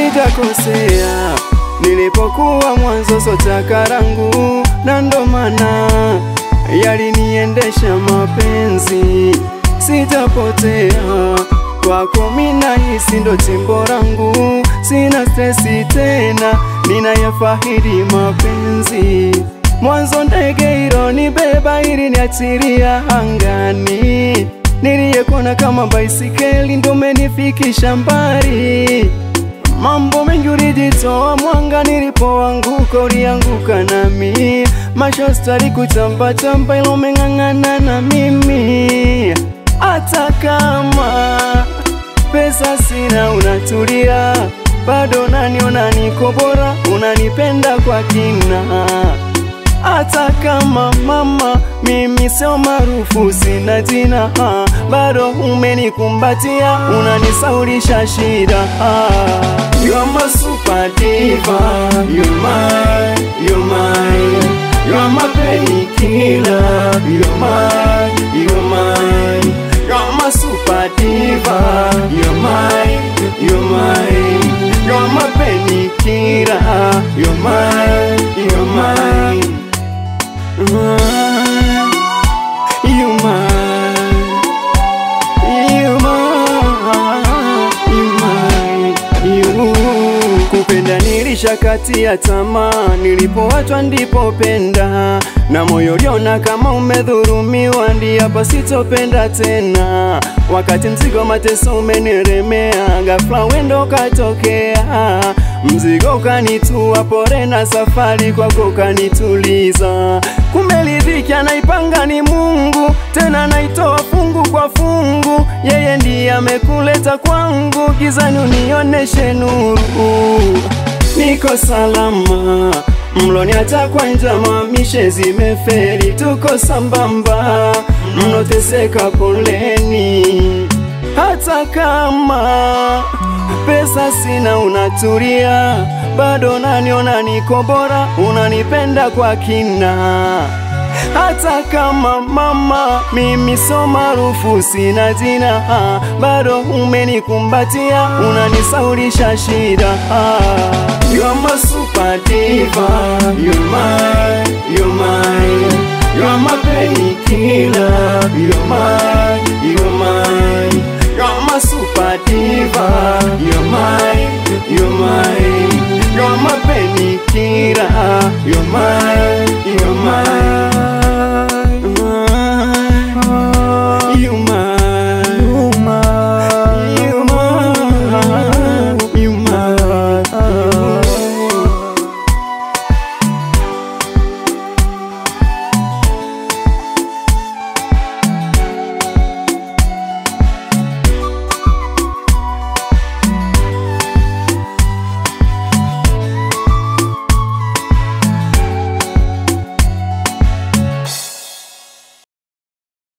Sitakosea nilipokuwa mwanzo sotaka rangu, na ndo maana yaliniendesha mapenzi. Sitapotea kwako mina hisi ndo timbo rangu, sina stresi tena ninayafahidi mapenzi. Mwanzo ndege ilonibeba iliniachilia angani, niliyekuona kama baisikeli ndo umenifikisha mbali. Mambo mengi ulijitoa mwanga, nilipoanguka ulianguka nami. Mashostari kutamba tamba ilo umeng'ang'ana na mimi. Hata kama pesa sina unatulia, bado unaniona niko bora, unanipenda kwa kina. Hata kama mama mimi sio maarufu sina jina, bado umenikumbatia, unanisaulisha shida. You are my super diva, you're mine, you're mine. You are my painkiller, you're mine, you're mine. You are my super diva, you're mine, you're mine. You are my painkiller, you're mine, you're mine. You mine, you mine, you. Kupenda nilishakatia tamaa, nilipoachwa ndipo penda, na moyo uliona kama umedhurumiwa, ndi hapa sitopenda tena. Wakati mzigo mateso umeniremea, ghafla wendo katokea, mzigo kanitua, pore na safari kwako kanituliza. Kumbe riziki anaipanga ni Mungu, tena naitoa fungu kwa fungu. Yeye ndiye amekuleta kwangu, gizani unioneshe nuru. Niko salama, mloniacha kwa njama, mishe zimeferi, tuko sambamba, mnoteseka poleni. Hata kama pesa sina unatulia, bado unaniona niko bora, unanipenda kwa kina. Hata kama mama mimi sio maarufu sina jina, bado umenikumbatia, unanisaulisha shida. You are my super diva, you're mine, you're mine. You are my painkiller, you're mine, you're mine. You are my super diva, you're mine, you're mine. You are my painkiller, you're mine.